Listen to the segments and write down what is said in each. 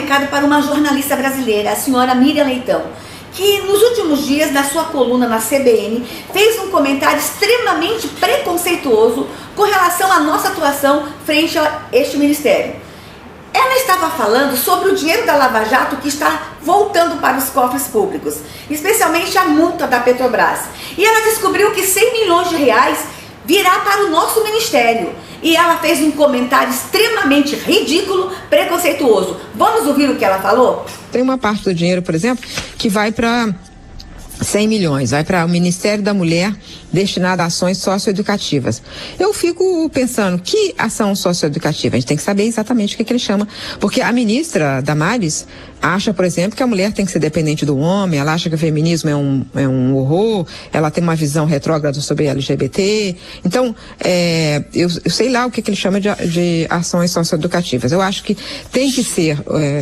recado para uma jornalista brasileira, a senhora Miriam Leitão, que nos últimos dias, na sua coluna na CBN, fez um comentário extremamente preconceituoso com relação à nossa atuação frente a este ministério. Ela estava falando sobre o dinheiro da Lava Jato que está voltando para os cofres públicos, especialmente a multa da Petrobras. E ela descobriu que 100 milhões de reais virá para o nosso ministério. E ela fez um comentário extremamente ridículo, preconceituoso. Vamos ouvir o que ela falou? Tem uma parte do dinheiro, por exemplo, que vai para 100 milhões, vai para o Ministério da Mulher destinado a ações socioeducativas. Eu fico pensando, que ação socioeducativa? A gente tem que saber exatamente o que ele chama, porque a ministra Damares acha, por exemplo, que a mulher tem que ser dependente do homem, ela acha que o feminismo é um horror, ela tem uma visão retrógrada sobre LGBT. Então, eu sei lá o que ele chama de ações socioeducativas. Eu acho que tem que ser,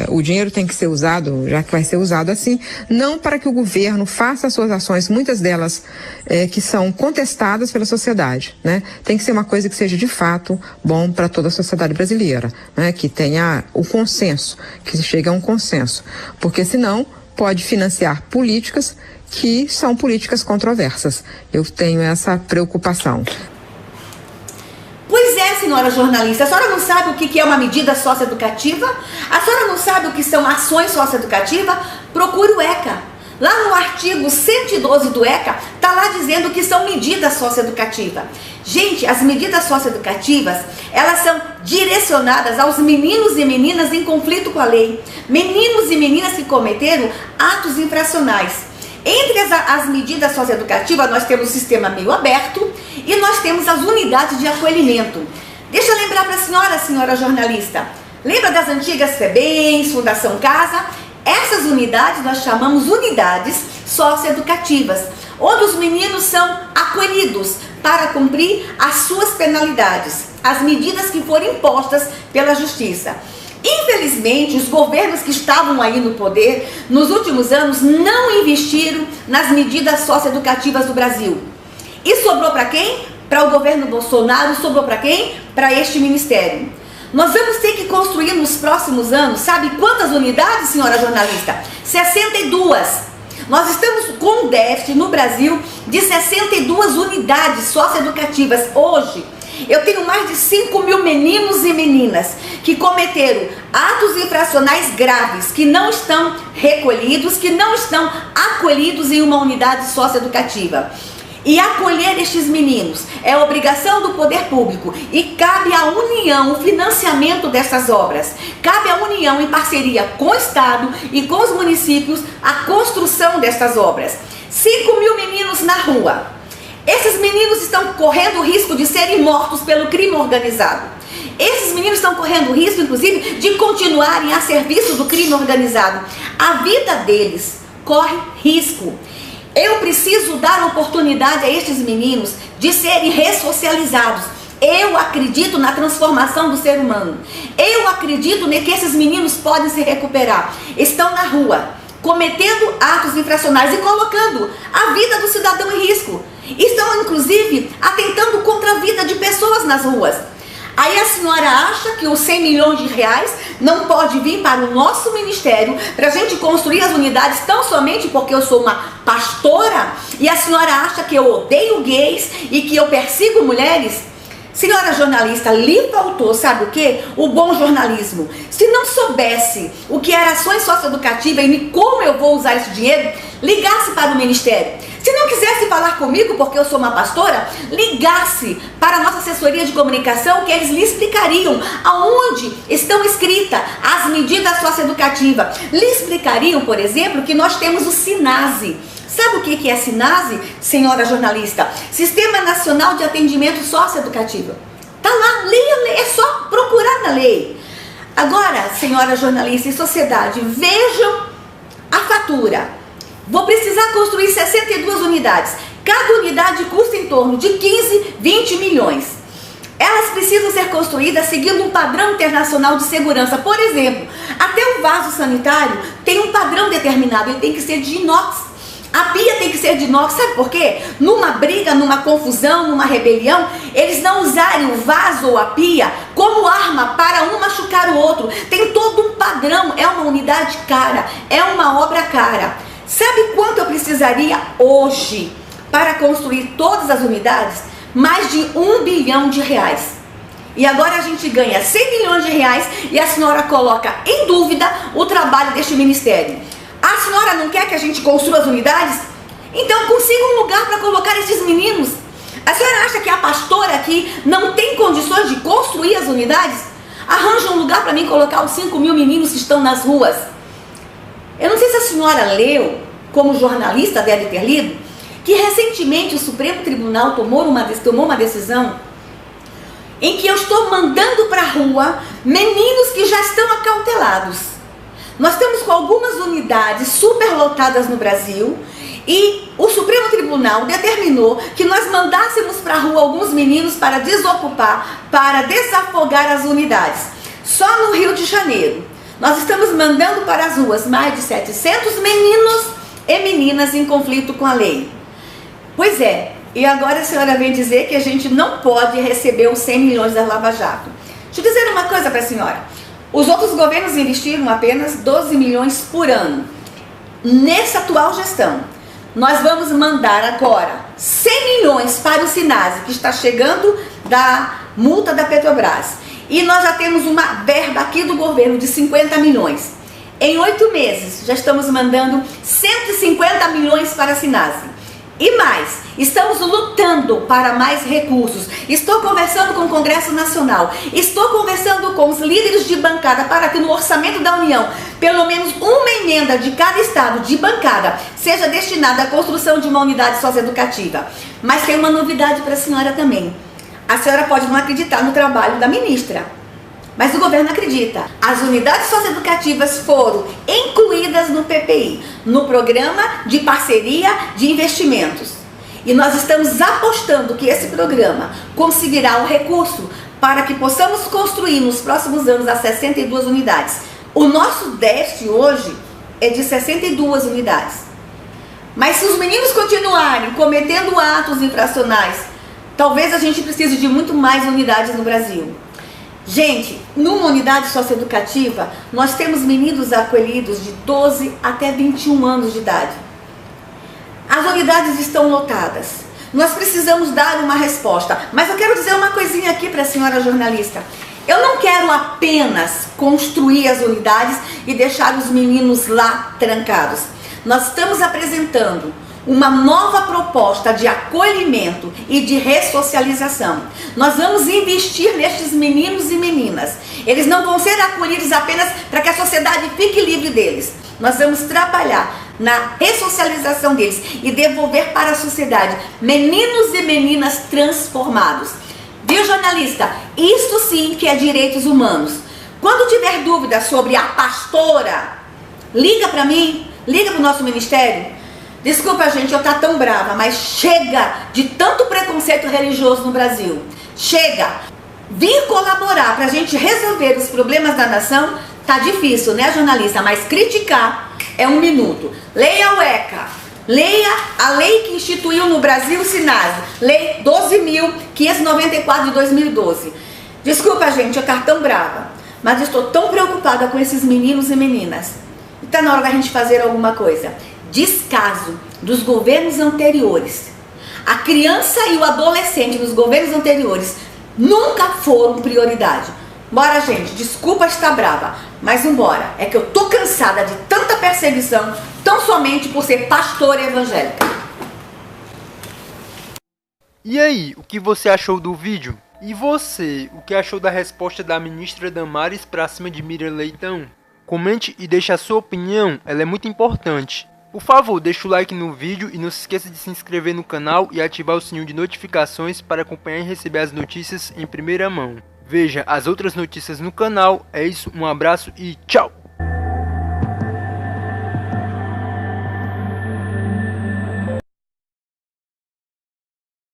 o dinheiro tem que ser usado, já que vai ser usado assim, não para que o governo faça as suas ações, muitas delas que são contestadas pela sociedade, né? Tem que ser uma coisa que seja de fato bom para toda a sociedade brasileira, né? Que tenha o consenso, que chegue a um consenso, porque senão pode financiar políticas que são políticas controversas. Eu tenho essa preocupação. Pois é, senhora jornalista, a senhora não sabe o que é uma medida socioeducativa? A senhora não sabe o que são ações socioeducativas? Procure o ECA. Lá no artigo 112 do ECA, está lá dizendo que são medidas socioeducativas. Gente, as medidas socioeducativas, elas são direcionadas aos meninos e meninas em conflito com a lei. Meninos e meninas que cometeram atos infracionais. Entre as medidas socioeducativas, nós temos o sistema meio aberto e nós temos as unidades de acolhimento. Deixa eu lembrar para a senhora jornalista. Lembra das antigas FEBEMs, Fundação Casa? Essas unidades nós chamamos unidades socioeducativas, onde os meninos são acolhidos para cumprir as suas penalidades, as medidas que foram impostas pela justiça. Infelizmente, os governos que estavam aí no poder, nos últimos anos, não investiram nas medidas socioeducativas do Brasil. E sobrou para quem? Para o governo Bolsonaro, sobrou para quem? Para este ministério. Nós vamos ter que construir nos próximos anos, sabe quantas unidades, senhora jornalista? 62. Nós estamos com um déficit no Brasil de 62 unidades socioeducativas. Hoje, eu tenho mais de 5 mil meninos e meninas que cometeram atos infracionais graves, que não estão recolhidos, que não estão acolhidos em uma unidade socioeducativa. E acolher estes meninos é obrigação do poder público e cabe à União o financiamento dessas obras. Cabe à União, em parceria com o Estado e com os municípios, a construção destas obras. 5 mil meninos na rua. Esses meninos estão correndo o risco de serem mortos pelo crime organizado. Esses meninos estão correndo o risco, inclusive, de continuarem a serviço do crime organizado. A vida deles corre risco. Eu preciso dar oportunidade a estes meninos de serem ressocializados. Eu acredito na transformação do ser humano. Eu acredito que esses meninos podem se recuperar. Estão na rua, cometendo atos infracionais e colocando a vida do cidadão em risco. Estão, inclusive, atentando contra a vida de pessoas nas ruas. Aí a senhora acha que os 100 milhões de reais não pode vir para o nosso ministério para a gente construir as unidades tão somente porque eu sou uma pastora? E a senhora acha que eu odeio gays e que eu persigo mulheres? Senhora jornalista, lhe faltou, sabe o quê? O bom jornalismo. Se não soubesse o que era ações socioeducativas e como eu vou usar esse dinheiro, ligasse para o ministério. Se não quisesse falar comigo porque eu sou uma pastora, ligasse para a nossa assessoria de comunicação, que eles lhe explicariam aonde estão escritas as medidas socioeducativas. Lhe explicariam, por exemplo, que nós temos o SINASE. Sabe o que é SINASE, senhora jornalista? Sistema Nacional de Atendimento Socioeducativo. Tá lá, leia, é só procurar na lei. Agora, senhora jornalista e sociedade, vejam a fatura. Vou precisar construir 62 unidades. Cada unidade custa em torno de 15, 20 milhões. Elas precisam ser construídas seguindo um padrão internacional de segurança. Por exemplo, até o vaso sanitário tem um padrão determinado, ele tem que ser de inox. A pia tem que ser de inox, sabe por quê? Numa briga, numa confusão, numa rebelião, eles não usarem o vaso ou a pia como arma para um machucar o outro. Tem todo um padrão, é uma unidade cara, é uma obra cara. Sabe quanto eu precisaria hoje para construir todas as unidades? Mais de R$1 bilhão. E agora a gente ganha R$100 milhões e a senhora coloca em dúvida o trabalho deste ministério. A senhora não quer que a gente construa as unidades? Então consiga um lugar para colocar esses meninos. A senhora acha que a pastora aqui não tem condições de construir as unidades? Arranja um lugar para mim colocar os 5 mil meninos que estão nas ruas. Eu não sei se a senhora leu, como jornalista deve ter lido, que recentemente o Supremo Tribunal tomou uma decisão em que eu estou mandando para a rua meninos que já estão acautelados. Nós estamos com algumas unidades superlotadas no Brasil e o Supremo Tribunal determinou que nós mandássemos para a rua alguns meninos para desocupar, para desafogar as unidades. Só no Rio de Janeiro, nós estamos mandando para as ruas mais de 700 meninos e meninas em conflito com a lei. Pois é, e agora a senhora vem dizer que a gente não pode receber os 100 milhões da Lava Jato. Deixa eu dizer uma coisa para a senhora. Os outros governos investiram apenas 12 milhões por ano. Nessa atual gestão, nós vamos mandar agora 100 milhões para o SINASE, que está chegando da multa da Petrobras. E nós já temos uma verba aqui do governo de 50 milhões. Em 8 meses, já estamos mandando 150 milhões para a SINASE. E mais, estamos lutando para mais recursos. Estou conversando com o Congresso Nacional, estou conversando com os líderes de bancada para que no orçamento da União, pelo menos uma emenda de cada estado de bancada seja destinada à construção de uma unidade socioeducativa. Mas tem uma novidade para a senhora também. A senhora pode não acreditar no trabalho da ministra, mas o governo acredita. As unidades socioeducativas foram incluídas no PPI, no Programa de Parceria de Investimentos. E nós estamos apostando que esse programa conseguirá o recurso para que possamos construir nos próximos anos as 62 unidades. O nosso déficit hoje é de 62 unidades. Mas se os meninos continuarem cometendo atos infracionais, talvez a gente precise de muito mais unidades no Brasil. Gente, numa unidade socioeducativa, nós temos meninos acolhidos de 12 até 21 anos de idade. As unidades estão lotadas. Nós precisamos dar uma resposta. Mas eu quero dizer uma coisinha aqui para a senhora jornalista. Eu não quero apenas construir as unidades e deixar os meninos lá trancados. Nós estamos apresentando uma nova proposta de acolhimento e de ressocialização. Nós vamos investir nestes meninos e meninas. Eles não vão ser acolhidos apenas para que a sociedade fique livre deles. Nós vamos trabalhar na ressocialização deles e devolver para a sociedade meninos e meninas transformados. Viu, jornalista? Isso sim que é direitos humanos. Quando tiver dúvida sobre a pastora, liga para mim, liga para o nosso ministério. Desculpa, gente, eu tá tão brava, mas chega de tanto preconceito religioso no Brasil. Chega! Vir colaborar pra gente resolver os problemas da nação tá difícil, né, jornalista? Mas criticar é 1 minuto. Leia o ECA. Leia a lei que instituiu no Brasil o SINASE. Lei 12.594 de 2012. Desculpa, gente, eu tá tão brava, mas estou tão preocupada com esses meninos e meninas. E tá na hora da gente fazer alguma coisa. Descaso dos governos anteriores. A criança e o adolescente nos governos anteriores nunca foram prioridade. Bora, gente, desculpa estar brava, mas vambora. É que eu tô cansada de tanta perseguição, tão somente por ser pastora evangélica. E aí, o que você achou do vídeo? E você, o que achou da resposta da ministra Damares pra cima de Miriam Leitão? Comente e deixe a sua opinião, ela é muito importante. Por favor, deixa o like no vídeo e não se esqueça de se inscrever no canal e ativar o sininho de notificações para acompanhar e receber as notícias em primeira mão. Veja as outras notícias no canal. É isso, um abraço e tchau!